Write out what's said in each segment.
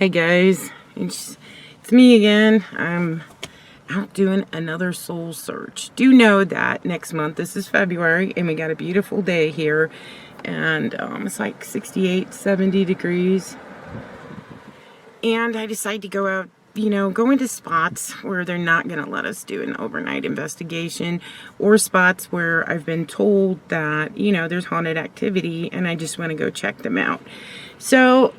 Hey guys, it's me again. I'm out doing another soul search. Do know that next month, this is February, and we got a beautiful day here, and it's like 68, 70 degrees. And I decided to go out, go into spots where they're not going to let us do an overnight investigation, or spots where I've been told that, there's haunted activity, and I just want to go check them out. So,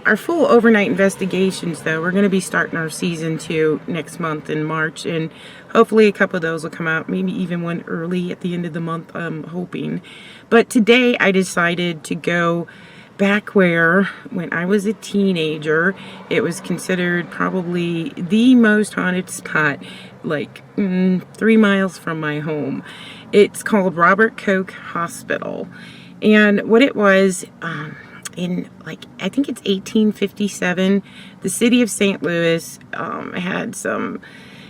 our full overnight investigations, though, we're going to be starting our season 2 next month in March, and hopefully a couple of those will come out, maybe even one early at the end of the month, I'm hoping. But today I decided to go back where, when I was a teenager, it was considered probably the most haunted spot, like 3 miles from my home. It's called Robert Koch Hospital. And what it was, in I think it's 1857, the city of St. Louis had some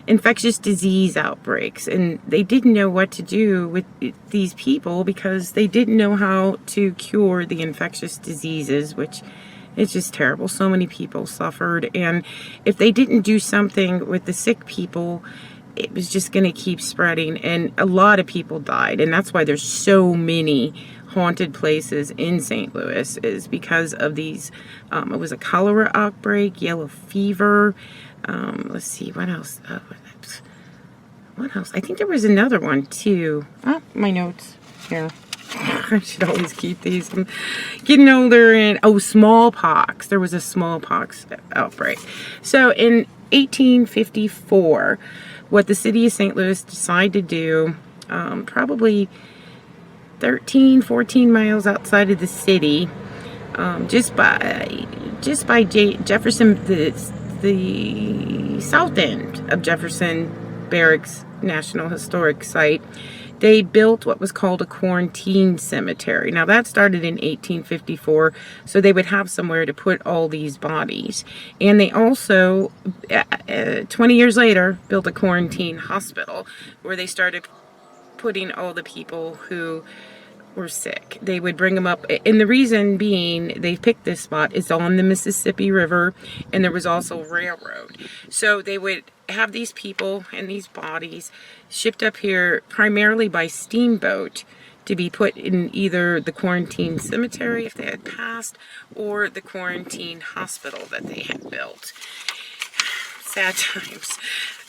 infectious disease outbreaks, and they didn't know what to do with these people because they didn't know how to cure the infectious diseases, which is just terrible. So many people suffered, and if they didn't do something with the sick people, it was just going to keep spreading, and a lot of people died. And that's why there's so many haunted places in St. Louis, is because of these. It was a cholera outbreak, yellow fever. Let's see, what else? What else? I think there was another one too. Oh, my notes here. I should always keep these. I'm getting older. And smallpox. There was a smallpox outbreak. So in 1854, what the city of St. Louis decided to do, probably 14 miles outside of the city, just by Jefferson, the south end of Jefferson Barracks National Historic Site, they built what was called a quarantine cemetery. Now that started in 1854, so they would have somewhere to put all these bodies. And they also, 20 years later, built a quarantine hospital where they started putting all the people who were sick. They would bring them up, and the reason being they picked this spot is on the Mississippi River, and there was also railroad. So they would have these people and these bodies shipped up here primarily by steamboat to be put in either the quarantine cemetery if they had passed, or the quarantine hospital that they had built. Sad times.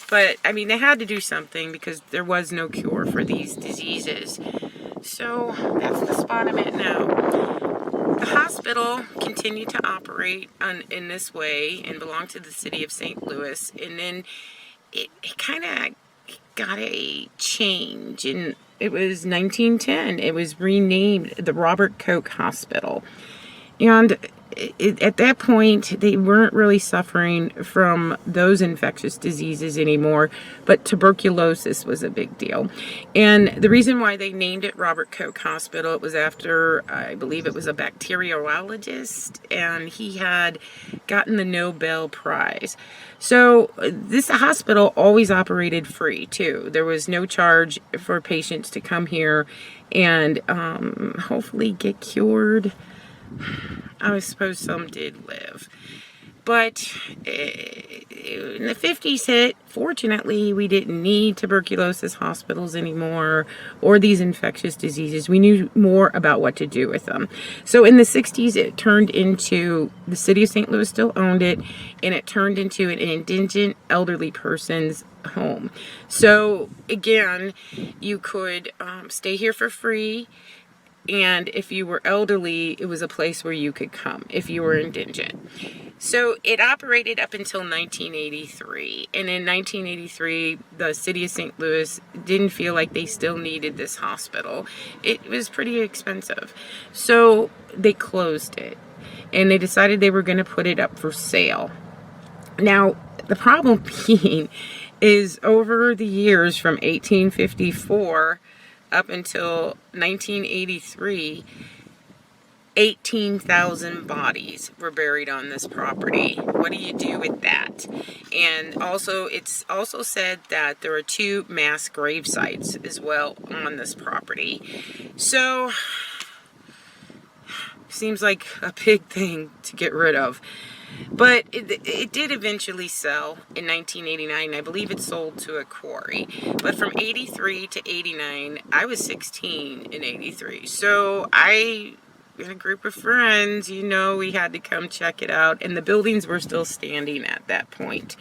But, I mean, they had to do something because there was no cure for these diseases. So, that's the spot I'm at now. The hospital continued to operate in this way and belonged to the city of St. Louis. And then it kind of got a change. And it was 1910. It was renamed the Robert Koch Hospital. And at that point, they weren't really suffering from those infectious diseases anymore, but tuberculosis was a big deal. And the reason why they named it Robert Koch Hospital, it was after, I believe it was a bacteriologist, and he had gotten the Nobel Prize. So this hospital always operated free, too. There was no charge for patients to come here and hopefully get cured. I suppose some did live. But in the 50s hit, fortunately, we didn't need tuberculosis hospitals anymore, or these infectious diseases. We knew more about what to do with them. So in the 60s, it turned into, the city of St. Louis still owned it, and it turned into an indigent elderly person's home. So again, you could stay here for free. And if you were elderly, it was a place where you could come if you were indigent. So it operated up until 1983. And in 1983, the city of St. Louis didn't feel like they still needed this hospital. It was pretty expensive. So they closed it. And they decided they were going to put it up for sale. Now, the problem being is over the years from 1854 up until 1983, 18,000 bodies were buried on this property. What do you do with that? And also, it's also said that there are 2 mass grave sites as well on this property. So Seems like a big thing to get rid of. But it did eventually sell in 1989. I believe it sold to a quarry. But from 83 to 89, I was 16 in 83. So I had a group of friends, you know, we had to come check it out. And the buildings were still standing at that point.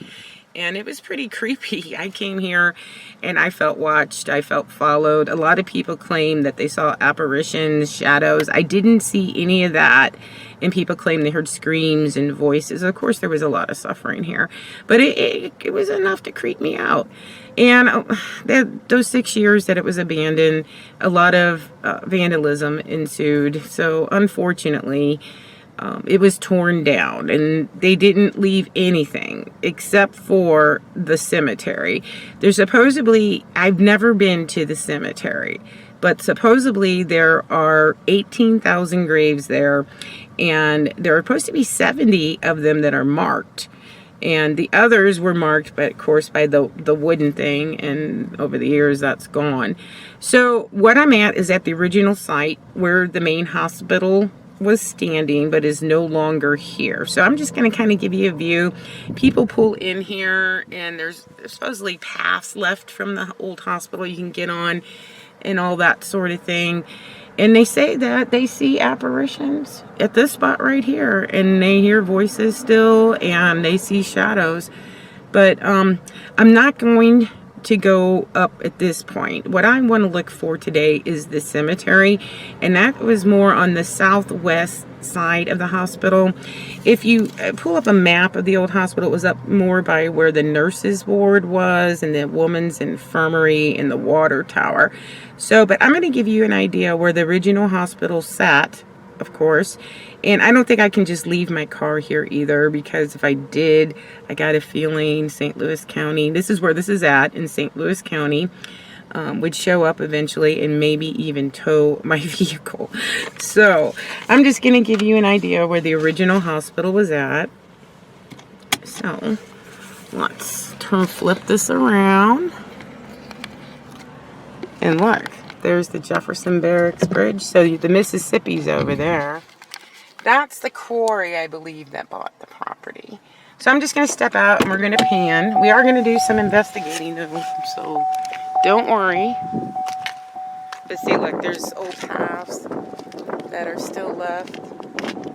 And it was pretty creepy. I came here and I felt watched. I felt followed. A lot of people claim that they saw apparitions, shadows. I didn't see any of that. And people claim they heard screams and voices. Of course, there was a lot of suffering here. But it was enough to creep me out. And those 6 years that it was abandoned, a lot of vandalism ensued. So unfortunately, it was torn down, and they didn't leave anything except for the cemetery. There's supposedly, I've never been to the cemetery, but supposedly there are 18,000 graves there, and there are supposed to be 70 of them that are marked. And the others were marked, but of course by the wooden thing, and over the years that's gone. So what I'm at is at the original site where the main hospital was standing, but is no longer here. So I'm just going to kind of give you a view. People pull in here, and there's supposedly paths left from the old hospital you can get on and all that sort of thing. And they say that they see apparitions at this spot right here, and they hear voices still, and they see shadows. But I'm not going to go up at this point. What I want to look for today is the cemetery, and that was more on the southwest side of the hospital. If you pull up a map of the old hospital, it was up more by where the nurses ward was, and the woman's infirmary, and the water tower. So, but I'm going to give you an idea where the original hospital sat, of course. And I don't think I can just leave my car here either, because if I did, I got a feeling St. Louis County, this is where this is at, in St. Louis County, would show up eventually and maybe even tow my vehicle. So I'm just going to give you an idea where the original hospital was at. So let's flip this around. And look, there's the Jefferson Barracks Bridge. So the Mississippi's over there. That's the quarry, I believe, that bought the property. So I'm just going to step out and we're going to pan. We are going to do some investigating though, so don't worry. But see, look, there's old paths that are still left.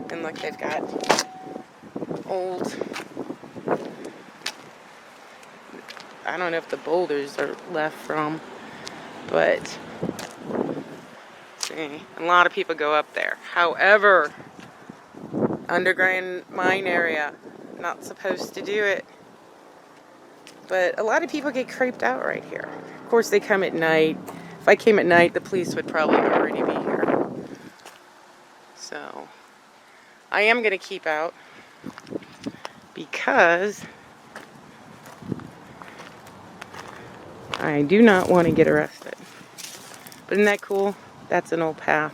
And look, they've got old, I don't know if the boulders are left from, but see, a lot of people go up there. However, underground mine area, not supposed to do it. But a lot of people get creeped out right here. Of course, they come at night. If I came at night, the police would probably already be here. So I am going to keep out because I do not want to get arrested. But isn't that cool? That's an old path.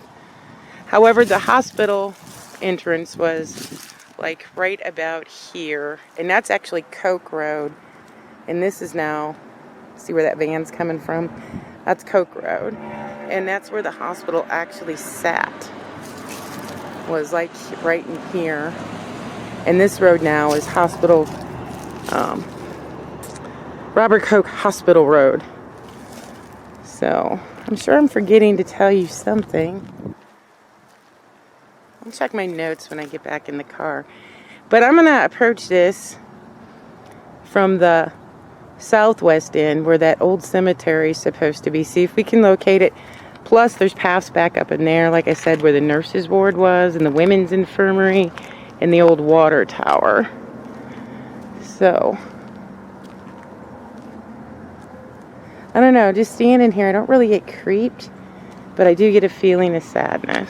However, the hospital entrance was like right about here, and that's actually Koch Road, and this is now, see where that van's coming from? That's Koch Road, and that's where the hospital actually sat, was like right in here. And this road now is hospital, Robert Koch Hospital Road. So I'm sure I'm forgetting to tell you something. I'll check my notes when I get back in the car. But I'm going to approach this from the southwest end where that old cemetery is supposed to be. See if we can locate it. Plus, there's paths back up in there, like I said, where the nurses' ward was, and the women's infirmary, and the old water tower. So, I don't know, just standing here, I don't really get creeped, but I do get a feeling of sadness.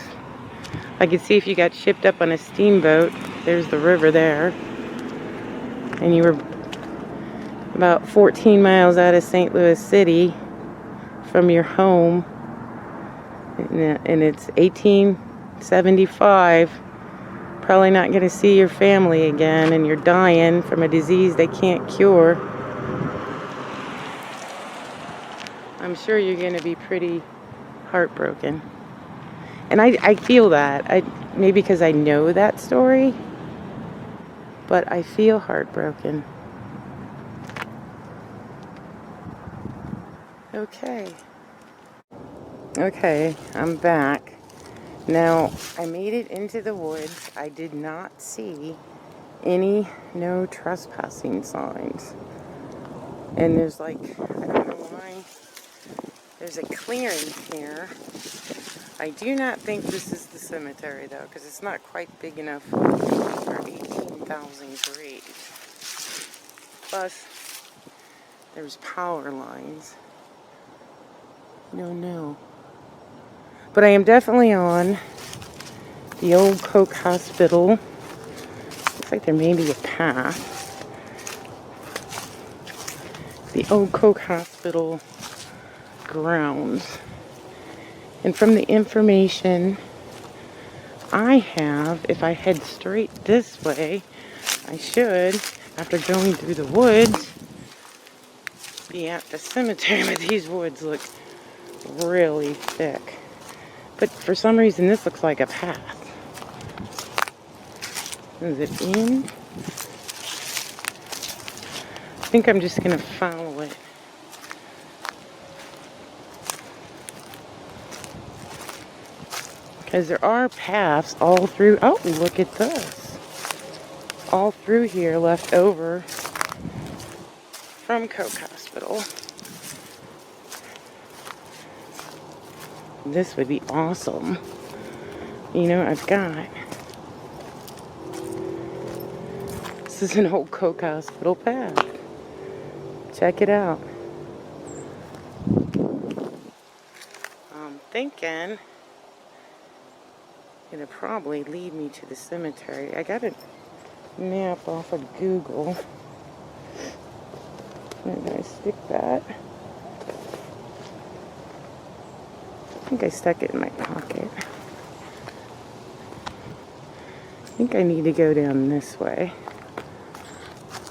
I can see if you got shipped up on a steamboat, there's the river there, and you were about 14 miles out of St. Louis City from your home, and it's 1875, probably not going to see your family again, and you're dying from a disease they can't cure. I'm sure you're going to be pretty heartbroken. And I feel that. Maybe because I know that story, but I feel heartbroken. Okay. Okay, I'm back. Now, I made it into the woods. I did not see any no trespassing signs. And there's like, I don't know why, there's a clearing here. I do not think this is the cemetery though, because it's not quite big enough for 18,000 graves. Plus, there's power lines. No. But I am definitely on the old Koch hospital. Looks like there may be a path. The old Koch hospital grounds. And from the information I have, if I head straight this way, I should, after going through the woods, be at the cemetery. But these woods look really thick. But for some reason, this looks like a path. Is it in? I think I'm just going to follow it. Because there are paths all through. Oh, look at this. All through here left over from Koch Hospital. This would be awesome. You know, I've got. This is an old Koch Hospital path. Check it out. I'm thinking it'll probably lead me to the cemetery. I got a map off of Google. Where did I stick that? I think I stuck it in my pocket. I think I need to go down this way.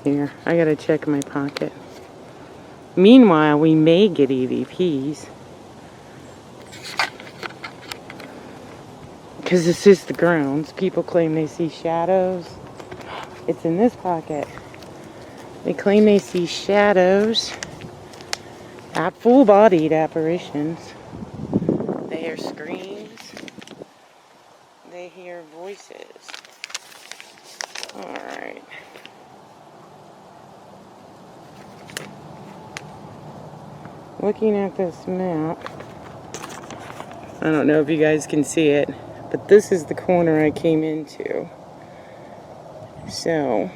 Here, I gotta check my pocket. Meanwhile, we may get EVPs. Because this is the grounds. People claim they see shadows. It's in this pocket. They claim they see shadows. Not full-bodied apparitions. They hear screams. They hear voices. Alright. Looking at this map, I don't know if you guys can see it, but this is the corner I came into. So,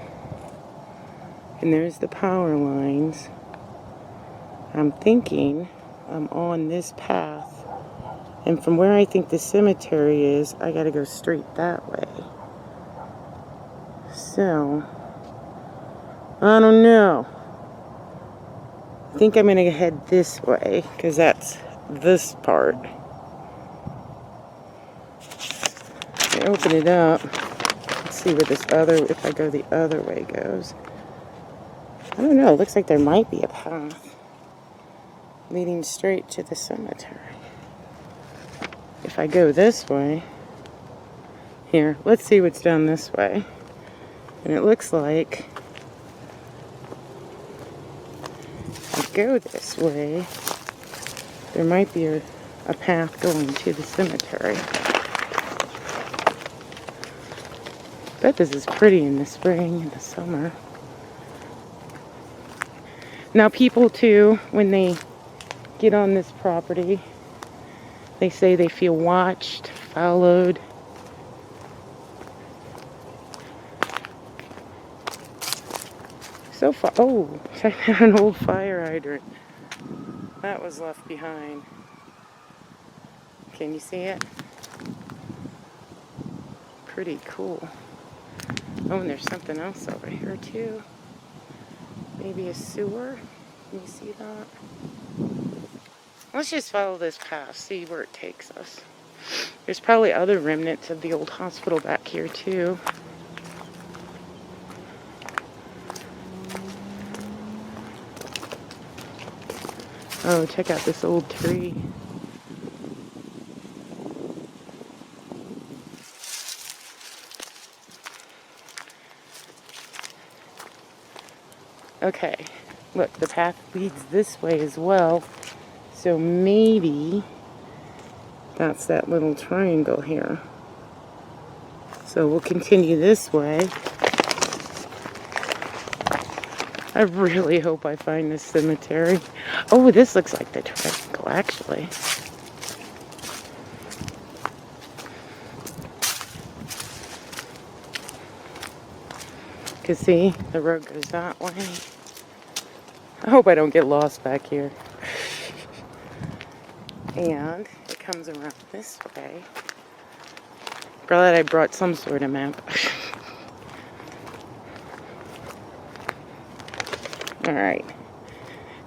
and there's the power lines. I'm thinking I'm on this path. And from where I think the cemetery is, I gotta go straight that way. So, I don't know. I think I'm gonna head this way, because that's this part. I open it up. Let's see where this other, if I go the other way, goes. I don't know, it looks like there might be a path leading straight to the cemetery. If I go this way, here, let's see what's down this way. And it looks like if I go this way, there might be a path going to the cemetery. I bet this is pretty in the spring and the summer. Now people too, when they get on this property, they say they feel watched, followed. So far, oh, check out an old fire hydrant. That was left behind. Can you see it? Pretty cool. Oh, and there's something else over here too. Maybe a sewer. Can you see that? Let's just follow this path, see where it takes us. There's probably other remnants of the old hospital back here too. Oh, check out this old tree. Okay, look, the path leads this way as well. So maybe that's that little triangle here. So we'll continue this way. I really hope I find this cemetery. Oh, this looks like the triangle, actually. Because see, the road goes that way. I hope I don't get lost back here. And it comes around this way. Glad I brought some sort of map. Alright.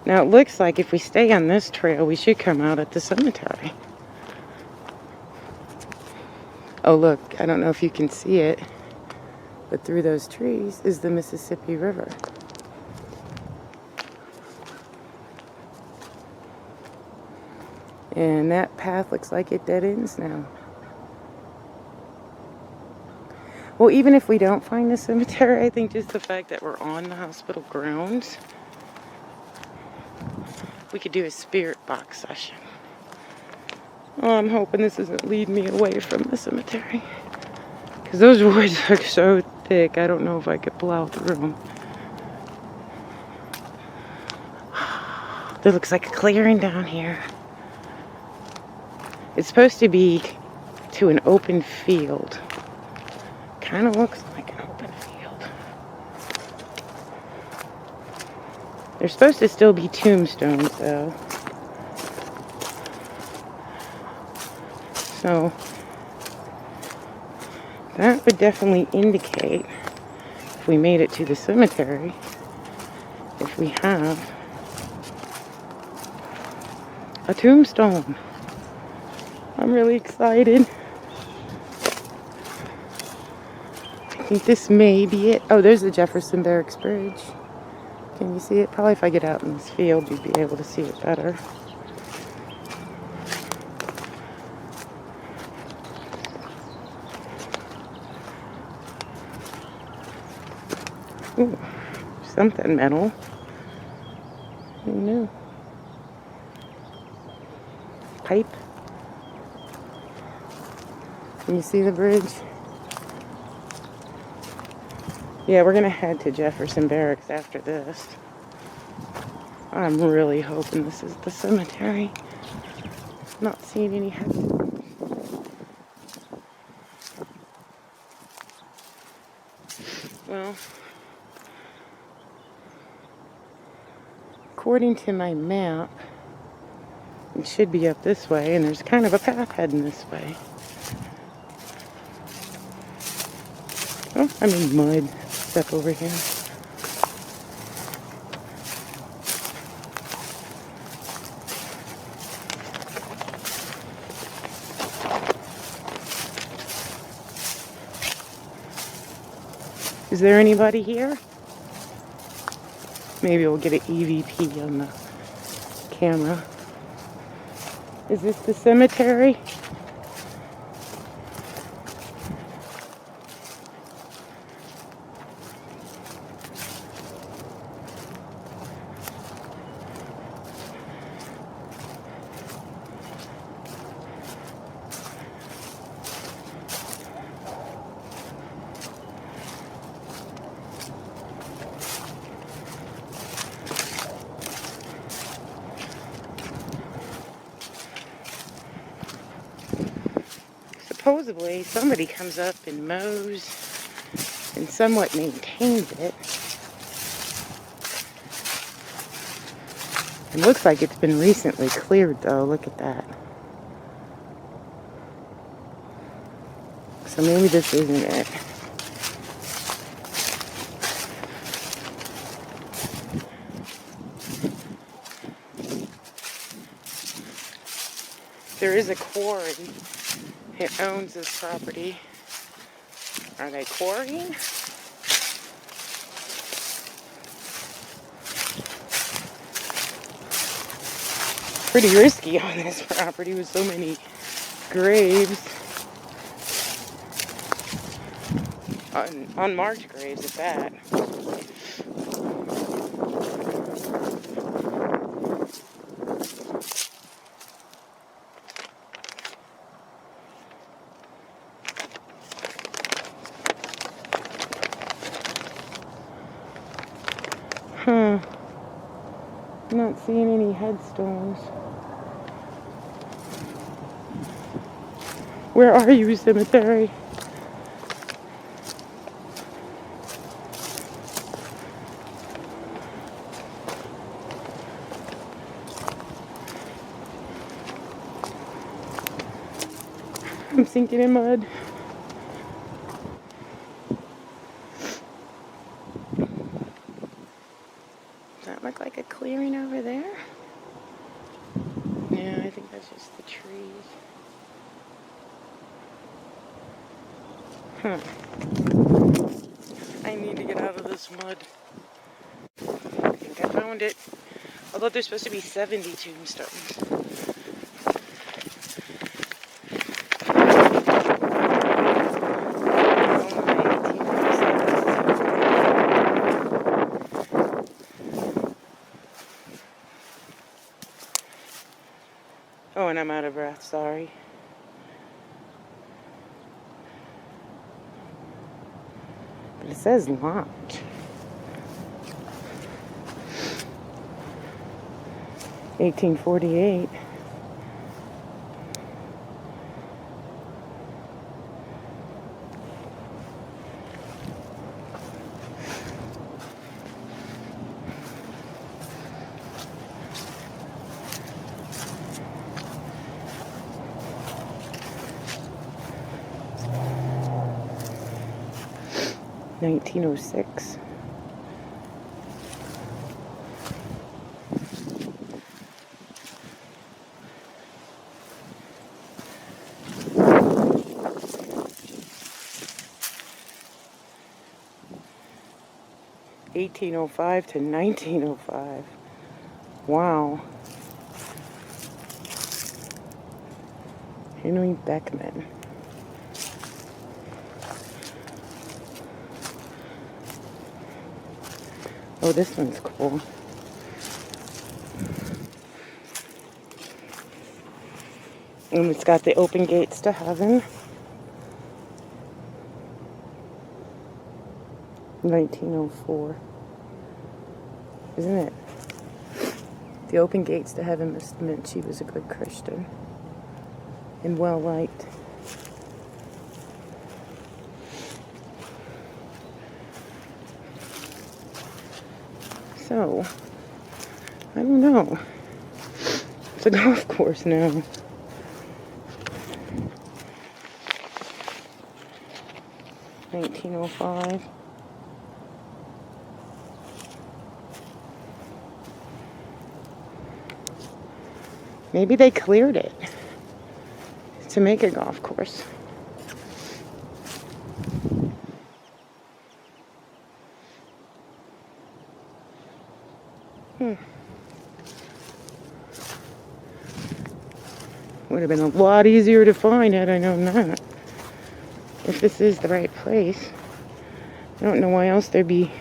Now it looks like if we stay on this trail, we should come out at the cemetery. Oh look, I don't know if you can see it, but through those trees is the Mississippi River. And that path looks like it dead ends now. Well, even if we don't find the cemetery, I think just the fact that we're on the hospital grounds, we could do a spirit box session. Oh, I'm hoping this doesn't lead me away from the cemetery. Because those woods are so thick, I don't know if I could plow through them. There looks like a clearing down here. It's supposed to be to an open field. Kind of looks like an open field. There's supposed to still be tombstones, though. So, that would definitely indicate if we made it to the cemetery, if we have a tombstone. I'm really excited. I think this may be it. Oh, there's the Jefferson Barracks Bridge. Can you see it? Probably if I get out in this field, you'd be able to see it better. Ooh, something metal. Who knew? Pipe. Can you see the bridge? Yeah, we're gonna head to Jefferson Barracks after this. I'm really hoping this is the cemetery. Not seeing any heads. Well, according to my map, it should be up this way, and there's kind of a path heading this way. Oh, I'm in mud. Step over here. Is there anybody here? Maybe we'll get an EVP on the camera. Is this the cemetery? Supposedly, somebody comes up and mows and somewhat maintains it. It looks like it's been recently cleared, though. Look at that. So maybe this isn't it. There is a quarry. It owns this property. Are they quarrying? Pretty risky on this property with so many graves. Unmarked graves at that. Huh. I'm not seeing any headstones. Where are you, cemetery? I'm sinking in mud. Does that look like a clearing over there? Yeah, I think that's just the trees. Huh. I need to get out of this mud. I think I found it. Although there's supposed to be 70 tombstones. Oh, and I'm out of breath, sorry. But it says locked. 1848. $1906. $1805 to $1905. Wow. Henry Beckman. Oh, this one's cool. And it's got the open gates to heaven. 1904. Isn't it? The open gates to heaven must have meant she was a good Christian and well liked. So, I don't know. It's a golf course now. $1905. Maybe they cleared it to make a golf course. Would have been a lot easier to find had I known that. If this is the right place. I don't know why else there'd be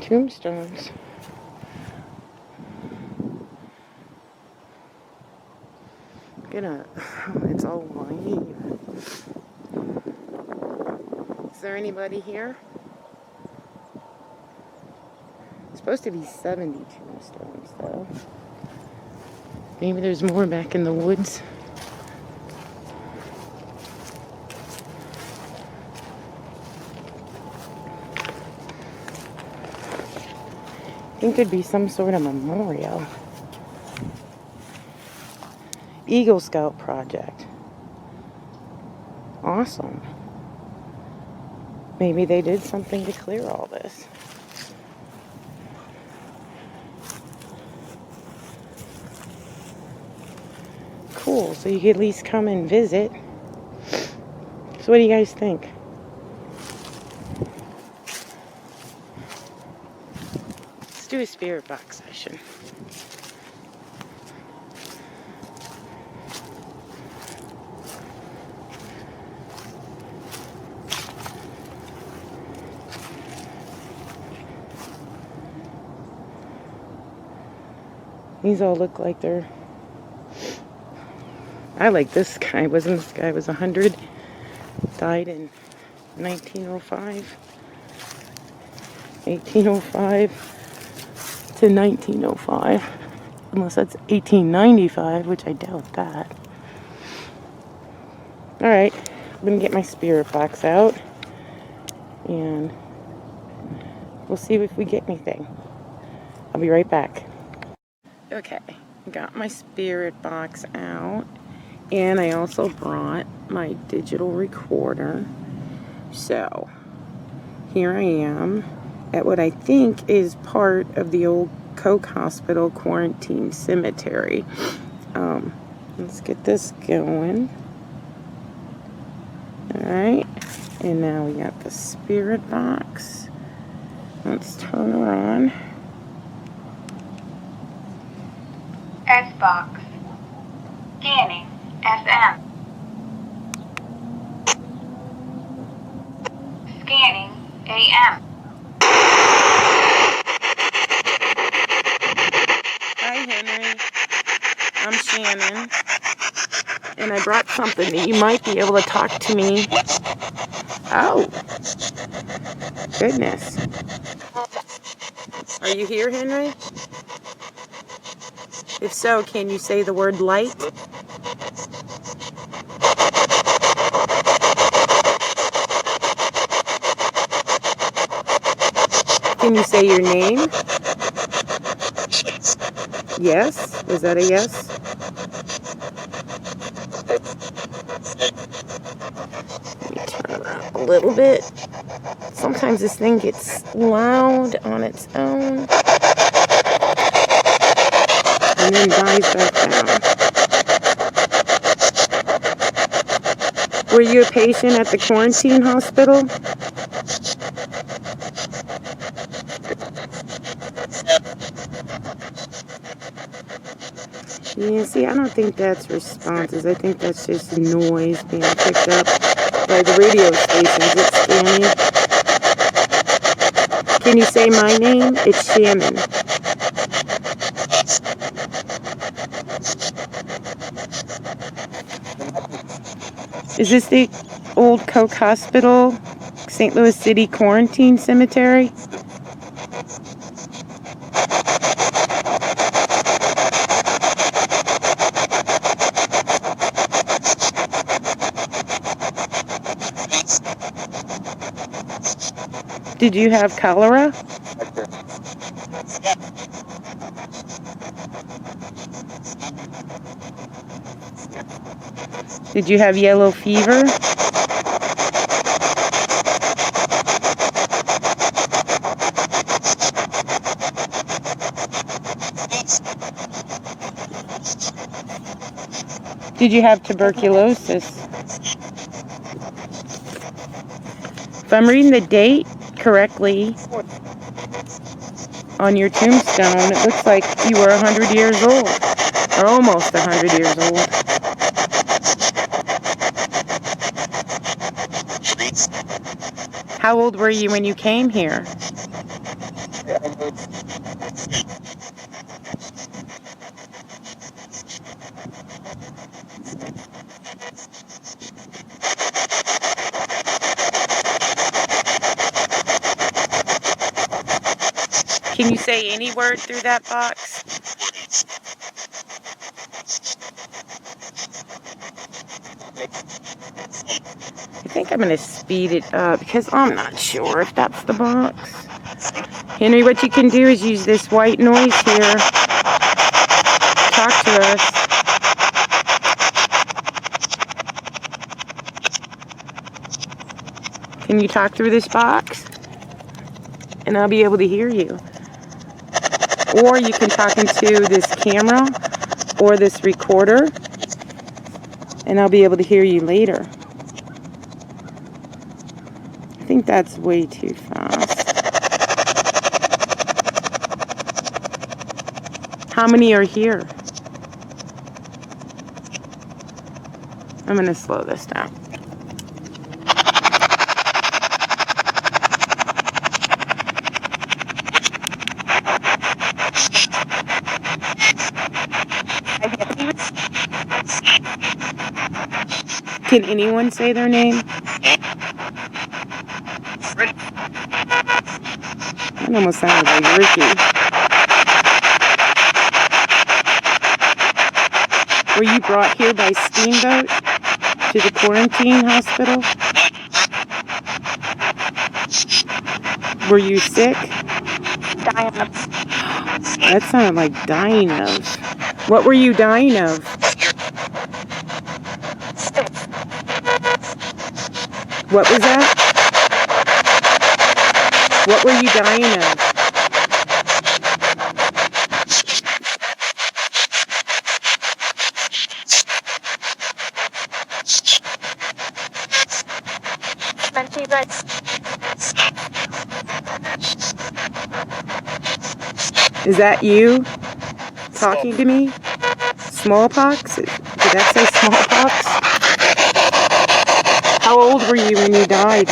tombstones. It's all white. Is there anybody here? It's supposed to be 70 tombstones, though. Maybe there's more back in the woods. I think there'd be some sort of memorial. Eagle Scout project. Awesome. Maybe they did something to clear all this. Cool, so you could at least come and visit. So what do you guys think? Let's do a spirit box session. These all look like they're... I like this guy. Wasn't this guy was 100? Died in 1905. 1805 to 1905. Unless that's 1895, which I doubt that. Alright, I'm going to get my spirit box out. And we'll see if we get anything. I'll be right back. Okay, got my spirit box out. And I also brought my digital recorder. So, here I am at what I think is part of the old Koch Hospital Quarantine Cemetery. Let's get this going. Alright, and now we got the spirit box. Let's turn her on. S-Box. Scanning. FM. Scanning. AM. Hi, Henry. I'm Shannon. And I brought something that you might be able to talk to me. Oh. Goodness. Are you here, Henry? If so, can you say the word light? Can you say your name? Yes? Was that a yes? Let me turn around a little bit. Sometimes this thing gets loud on its own and then dies back down. Were you a patient at the quarantine hospital? Yeah, see, I don't think that's responses. I think that's just noise being picked up by the radio stations. It's scanning. Can you say my name? It's Shannon. Is this the old Koch Hospital, St. Louis City Quarantine Cemetery? Did you have cholera? Did you have yellow fever? Did you have tuberculosis? If I'm reading the date correctly on your tombstone, it looks like you were 100 years old, or almost 100 years old. How old were you when you came here? Can you say any word through that box? I think I'm going to speed it up because I'm not sure if that's the box. Henry, what you can do is use this white noise here. Talk to us. Can you talk through this box? And I'll be able to hear you. Or you can talk into this camera or this recorder, and I'll be able to hear you later. I think that's way too fast. How many are here? I'm going to slow this down. Can anyone say their name? That almost sounded like Ricky. Were you brought here by steamboat to the quarantine hospital? Were you sick? Dying of That sounded like dying of. What were you dying of? What was that? What were you dying of? Is that you talking to me? Smallpox? Did that say smallpox? How old were you when you died?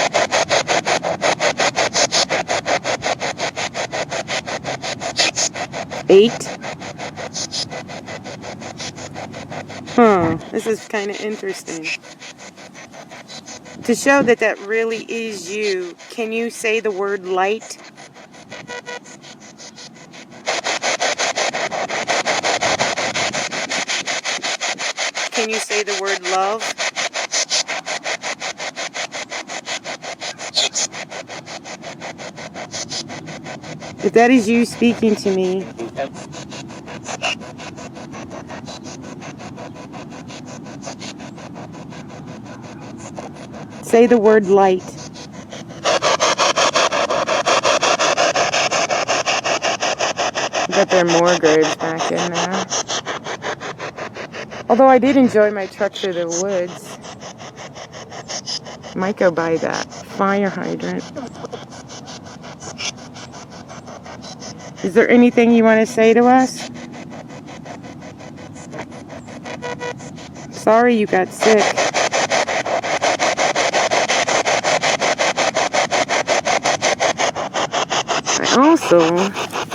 Eight? Huh, this is kind of interesting. To show that that really is you, can you say the word light? Can you say the word love? If that is you speaking to me, say the word light. I bet there are more graves back in there. Although I did enjoy my trek through the woods. Might go by that fire hydrant. Is there anything you want to say to us? Sorry you got sick. I also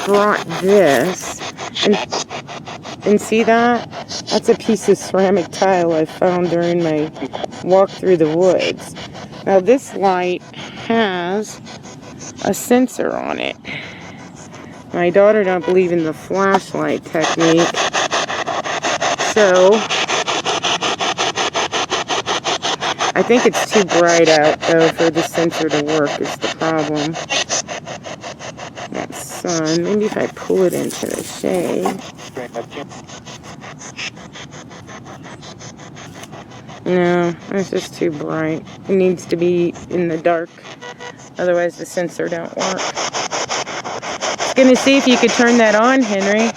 brought this, and see that? That's a piece of ceramic tile I found during my walk through the woods. Now this light has a sensor on it. My daughter don't believe in the flashlight technique, so I think it's too bright out though for the sensor to work is the problem. That sun, maybe if I pull it into the shade. No, it's just too bright. It needs to be in the dark, otherwise the sensor don't work. I was gonna see if you could turn that on, Henry.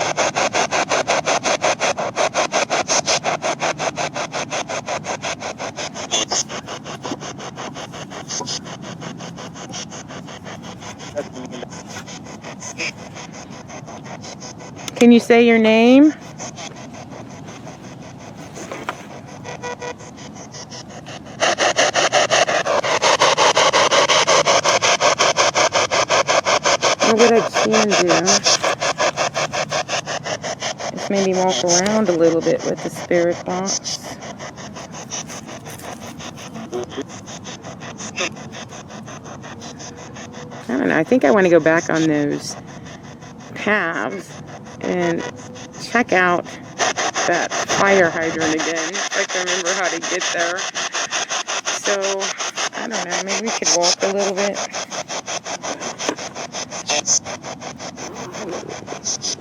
Can you say your name? What I can do is maybe walk around a little bit with the spirit box. I don't know, I think I want to go back on those paths and check out that fire hydrant again, if I can remember how to get there. So, I don't know, maybe we could walk a little bit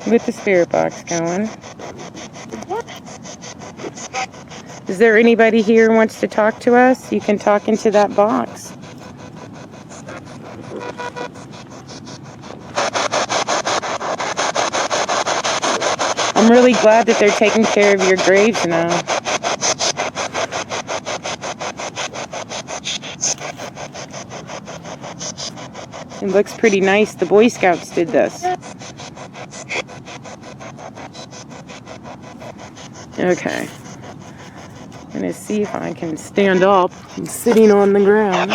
with the spirit box going. Is there anybody here who wants to talk to us? You can talk into that box. I'm really glad that they're taking care of your graves now. It looks pretty nice. The Boy Scouts did this. Okay. I'm going to see if I can stand up. I'm sitting on the ground.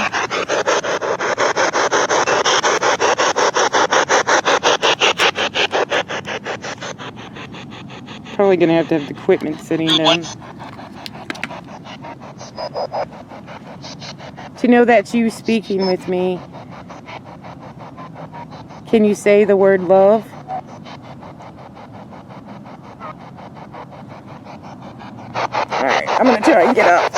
Probably going to have the equipment sitting down. To know that you speaking with me, Can you say the word love? Alright, I'm gonna try and get up.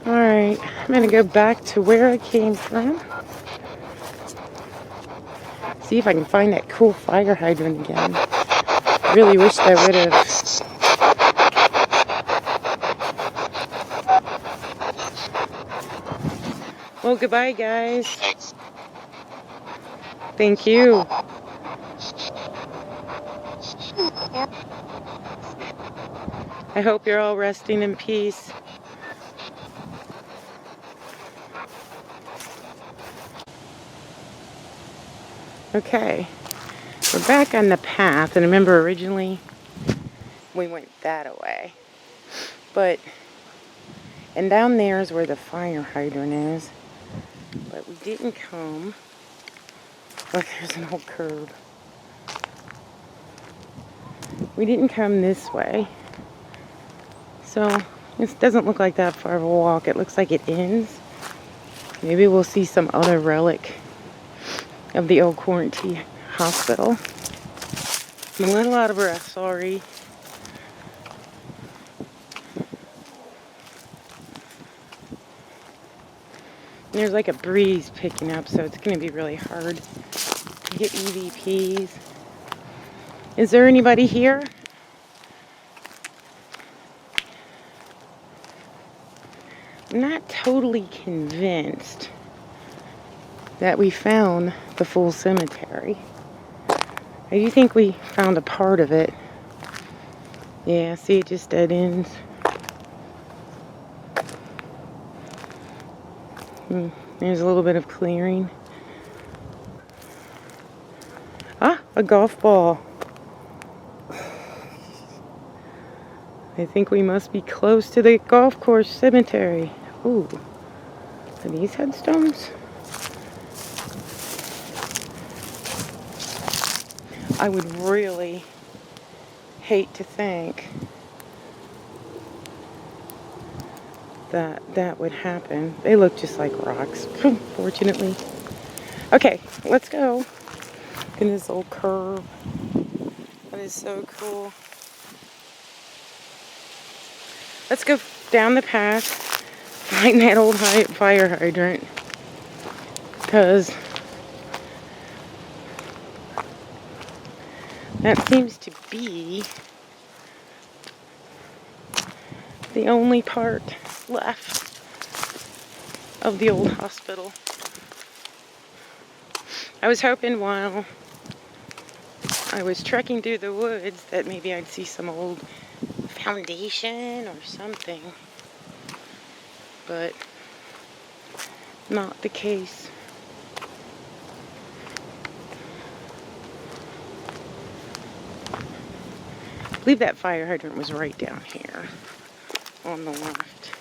Alright, I'm gonna go back to where I came from. See if I can find that cool fire hydrant again. Really wished I would have. Well, goodbye, guys. Thank you. I hope you're all resting in peace. Okay, we're back on the path, and remember originally we went that way. And down there is where the fire hydrant is. But we didn't come. Look, there's an old curb. We didn't come this way. So, this doesn't look like that far of a walk. It looks like it ends. Maybe we'll see some other relic of the old quarantine hospital. I'm a little out of breath, sorry. There's like a breeze picking up, so it's going to be really hard to get EVPs. Is there anybody here? I'm not totally convinced that we found the full cemetery. I do think we found a part of it. Yeah, see, it just dead ends. There's a little bit of clearing. Ah, a golf ball. I think we must be close to the golf course cemetery. Ooh, are these headstones? I would really hate to think that would happen. They look just like rocks, fortunately. Okay, let's go. Look at this old curve. That is so cool. Let's go down the path, find that old fire hydrant, because that seems to be the only part left of the old hospital. I was hoping while I was trekking through the woods that maybe I'd see some old foundation or something, but not the case. I believe that fire hydrant was right down here on the left.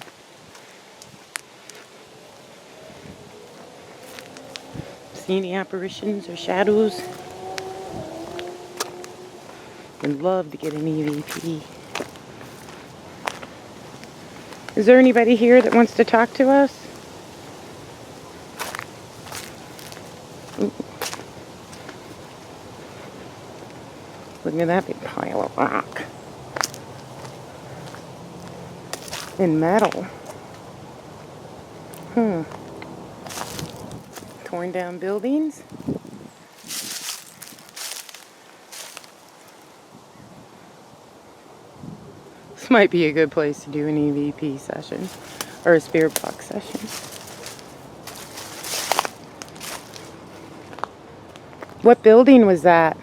See any apparitions or shadows? Would love to get an EVP. Is there anybody here that wants to talk to us? Ooh. Look at that big pile of rock. And metal. Torn down buildings. This might be a good place to do an EVP session or a spirit box session. What building was that?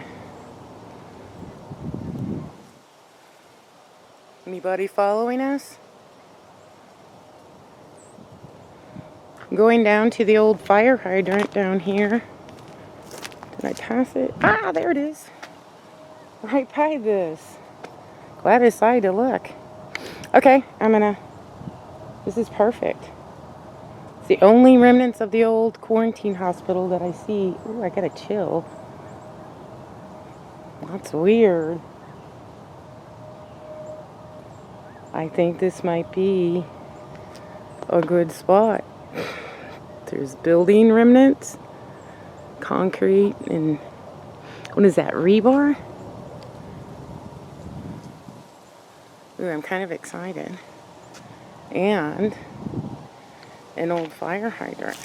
Anybody following us? I'm going down to the old fire hydrant down here. Did I pass it? Ah, there it is. Right by this. Glad I decided to look. Okay, this is perfect. It's the only remnants of the old quarantine hospital that I see. Ooh, I got a chill. That's weird. I think this might be a good spot. There's building remnants, concrete, and what is that, rebar? Ooh, I'm kind of excited. And an old fire hydrant.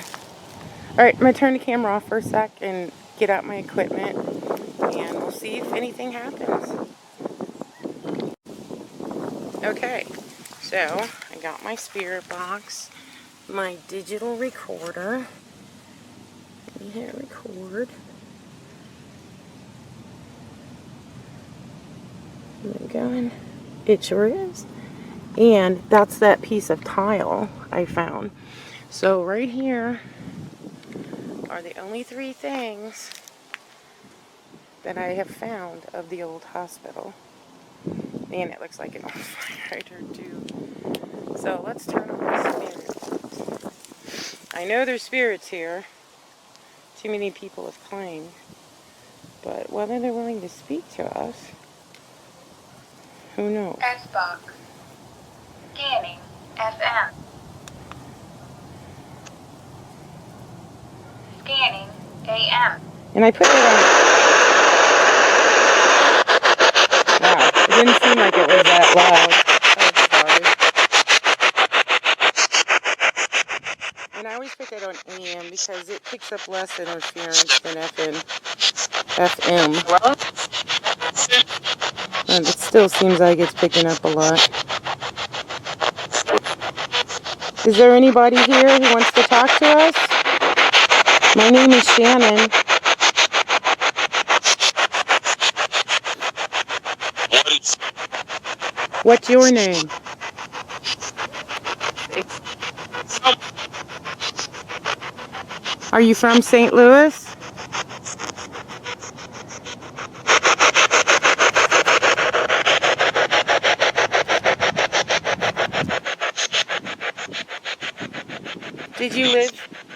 Alright, I'm going to turn the camera off for a sec and get out my equipment, and we'll see if anything happens. Okay, so I got my spirit box, my digital recorder. Let me hit record. Am I going? It sure is. And that's that piece of tile I found. So right here are the only three things that I have found of the old hospital. Man, it looks like an old fire hydrant too. So let's turn on the spirit box. I know there's spirits here. Too many people have claimed. But whether they're willing to speak to us, who knows? Xbox. Scanning. FM. Scanning. AM. And I put it on. Wow, it didn't seem like it was that loud. Oh, sorry. And I always put that on AM because it picks up less interference than FM. And it still seems like it's picking up a lot. Is there anybody here who wants to talk to us? My name is Shannon. What's your name? Are you from St. Louis?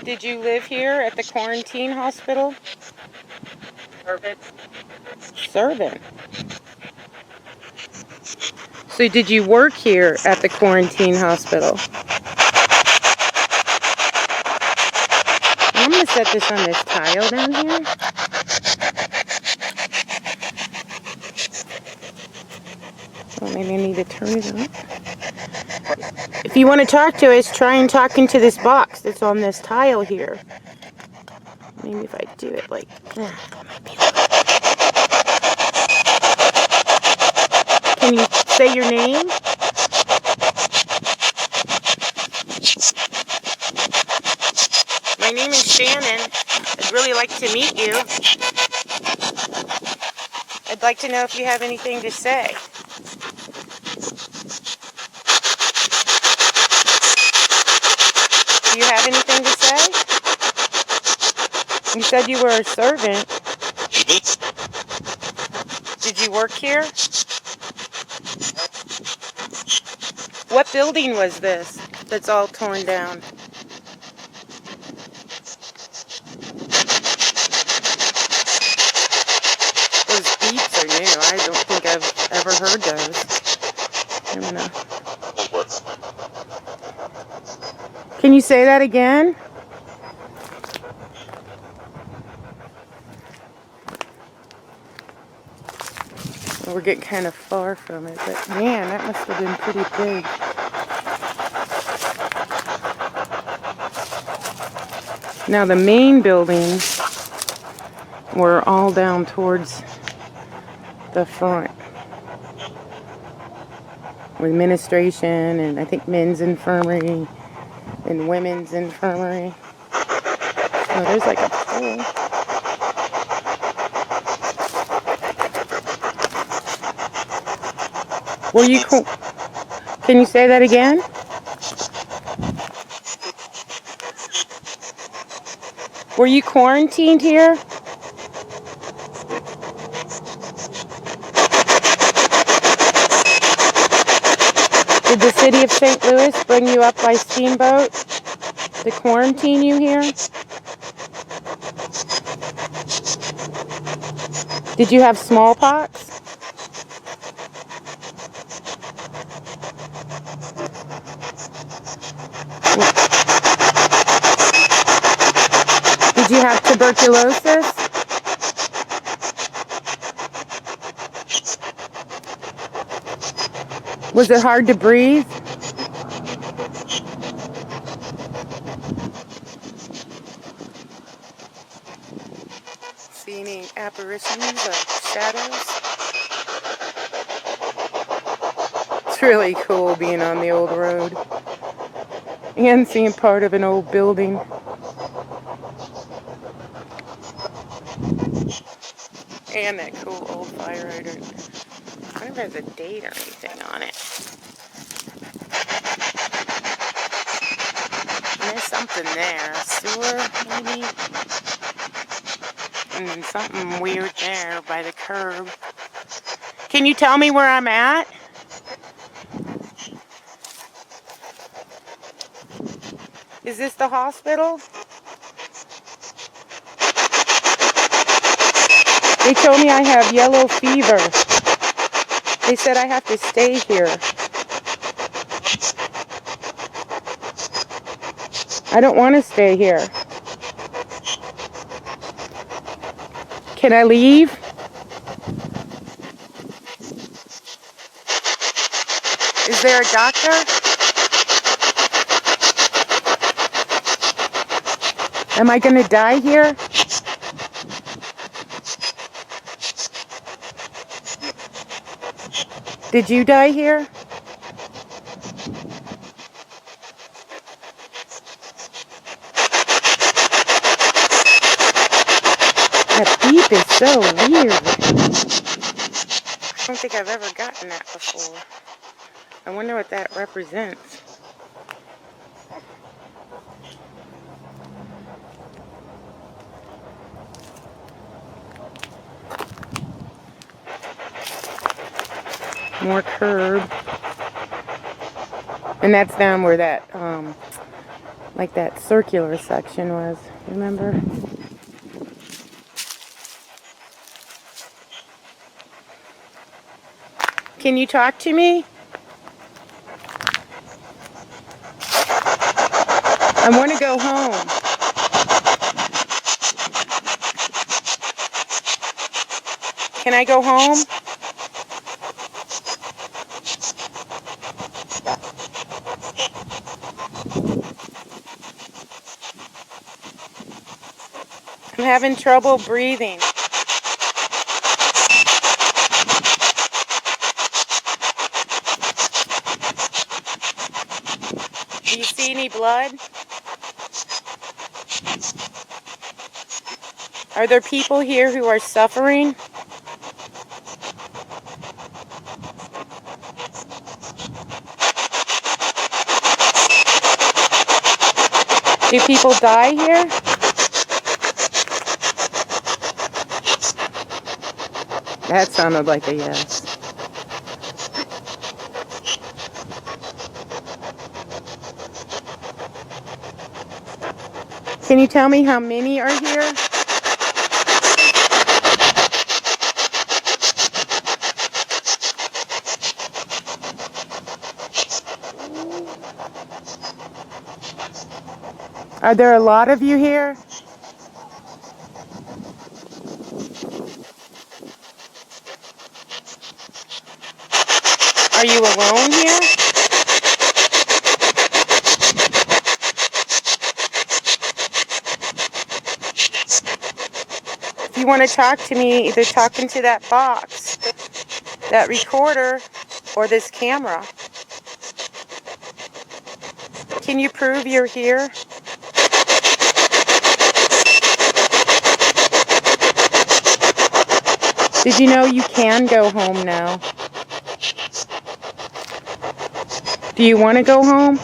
Did you live here at the quarantine hospital? Servant. So did you work here at the quarantine hospital? I'm going to set this on this tile down here. Well, maybe I need to turn it on. If you want to talk to us, try and talk into this box that's on this tile here. Maybe if I do it like that, might be Can you say your name? My name is Shannon. I'd really like to meet you. I'd like to know if you have anything to say. Do you have anything to say? You said you were a servant. Did you work here? What building was this that's all torn down? Those beeps are new. I don't think I've ever heard those. I'm gonna... Can you say that again? We're getting kind of far from it, but man, that must have been pretty big. Now the main buildings were all down towards the front. With administration and I think men's infirmary and women's infirmary. Oh, there's like a pool. Were you Can you say that again? Were you quarantined here? Did the city of St. Louis bring you up by steamboat? To quarantine you here? Did you have smallpox? Did you have tuberculosis? Was it hard to breathe? See any apparitions or shadows? It's really cool being on the old road and seeing part of an old building. And that cool old fire hydrant. I wonder if there's a date or anything on it. And there's something there. Sewer, maybe? And then something weird there by the curb. Can you tell me where I'm at? Is this the hospital? They told me I have yellow fever. They said I have to stay here. I don't want to stay here. Can I leave? Is there a doctor? Am I going to die here? Did you die here? That beep is so weird. I don't think I've ever gotten that before. I wonder what that represents. More curb. And that's down where that, like that circular section was, remember? Can you talk to me? I want to go home. Can I go home? I'm having trouble breathing. Do you see any blood? Are there people here who are suffering? Do people die here? That sounded like a yes. Can you tell me how many are here? Are there a lot of you here? Are you alone here? If you want to talk to me, either talk into that box, that recorder, or this camera. Can you prove you're here? Did you know you can go home now? Do you want to go home?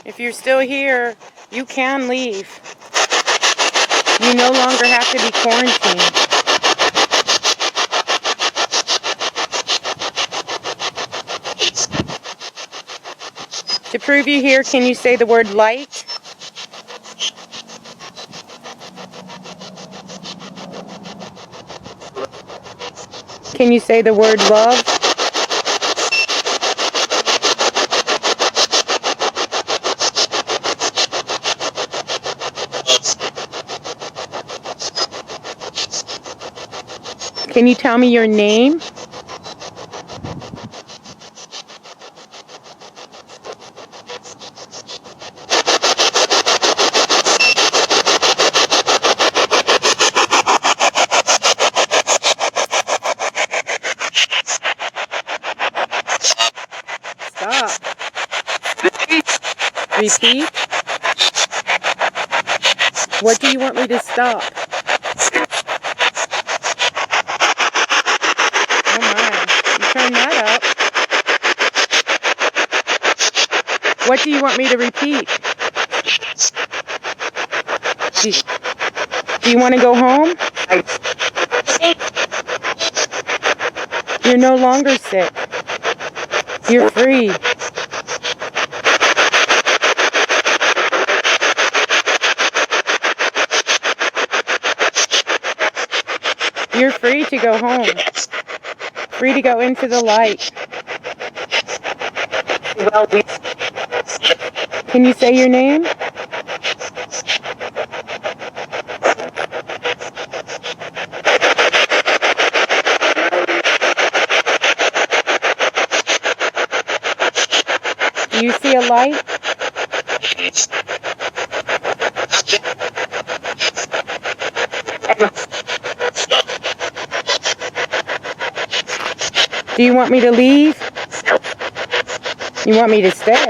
If you're still here, you can leave. You no longer have to be quarantined. To prove you here, can you say the word light? Can you say the word love? Can you tell me your name? Stop. Repeat. What do you want me to stop? Oh my, you turn that up. What do you want me to repeat? Do you want to go home? You're no longer sick. You're free. You're free to go home. Free to go into the light. Can you say your name? Do you see a light? Do you want me to leave? You want me to stay?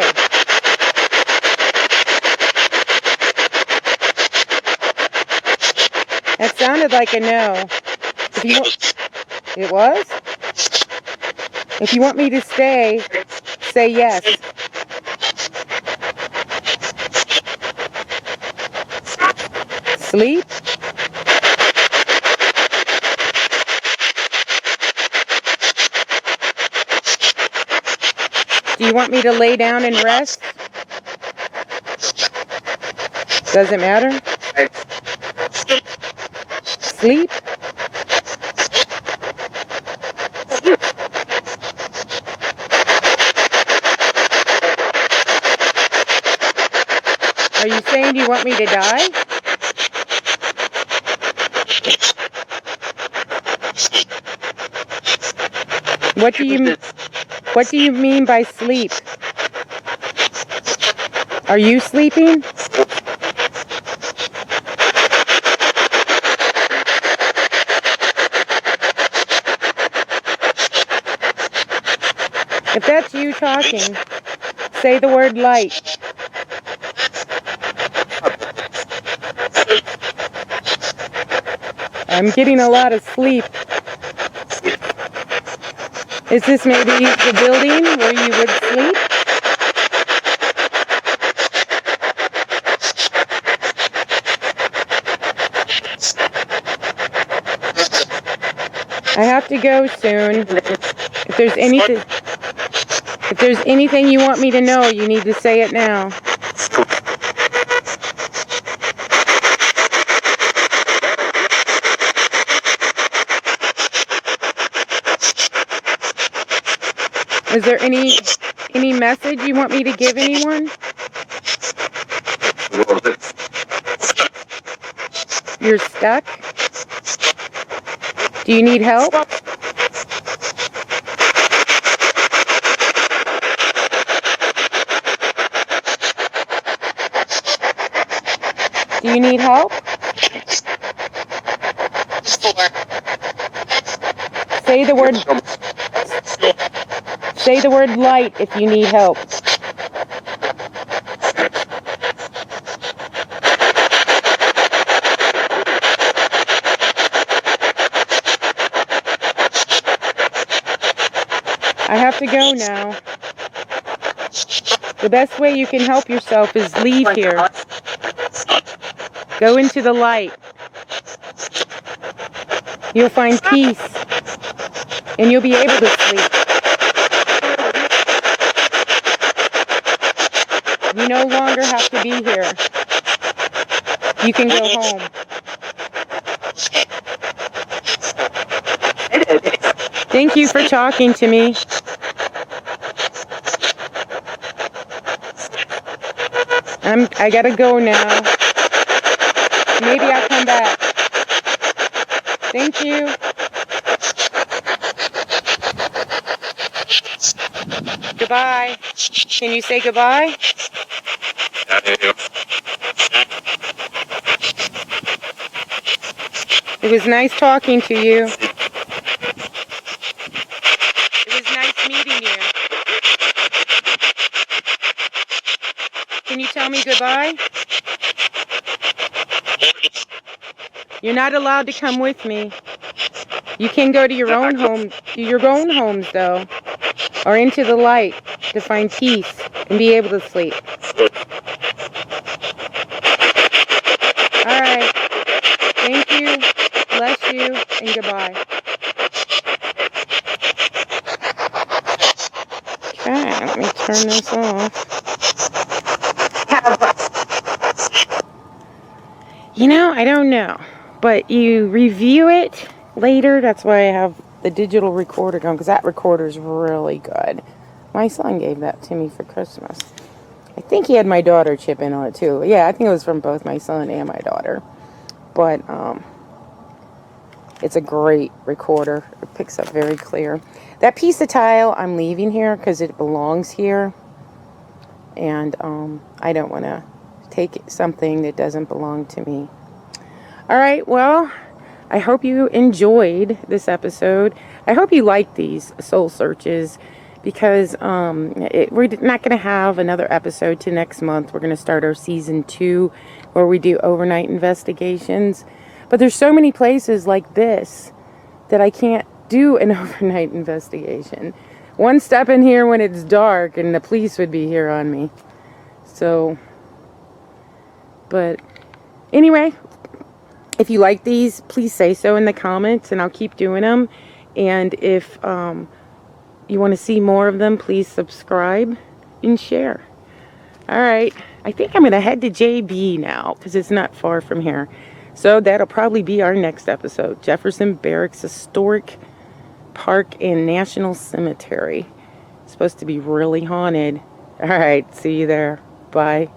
That sounded like a no. It was? If you want me to stay, say yes. Sleep? Do you want me to lay down and rest? Does it matter? Sleep? Are you saying you want me to die? What do you mean by sleep? Are you sleeping? If that's you talking, say the word light. I'm getting a lot of sleep. Is this maybe the building where you would sleep? I have to go soon. If there's anything you want me to know, you need to say it now. Is there any message you want me to give anyone? You're stuck? Do you need help? Do you need help? Say the word light if you need help. I have to go now. The best way you can help yourself is leave here. Go into the light. You'll find peace. And you'll be able to sleep. You no longer have to be here. You can go home. Thank you for talking to me. I gotta go now. Maybe I'll come back. Thank you. Goodbye. Can you say goodbye? It was nice talking to you. It was nice meeting you. Can you tell me goodbye? You're not allowed to come with me. You can go to your own homes though, or into the light to find peace and be able to sleep. All right. Thank you. Bless you and goodbye. Okay, let me turn this off. You know, I don't know, but you review it later. That's why I have the digital recorder going, because that recorder is really good. My son gave that to me for Christmas. I think he had my daughter chip in on it too. Yeah, I think it was from both my son and my daughter. But it's a great recorder. It picks up very clear. That piece of tile I'm leaving here because it belongs here. And I don't want to take something that doesn't belong to me. All right, well, I hope you enjoyed this episode. I hope you like these soul searches, because we're not going to have another episode till next month. We're going to start our season 2 where we do overnight investigations. But there's so many places like this that I can't do an overnight investigation. One step in here when it's dark and the police would be here on me. So, but anyway, if you like these, please say so in the comments and I'll keep doing them. And if you want to see more of them, please subscribe and share. All right, I think I'm going to head to JB now because it's not far from here. So that'll probably be our next episode. Jefferson Barracks Historic Park and National Cemetery. It's supposed to be really haunted. All right, see you there. Bye.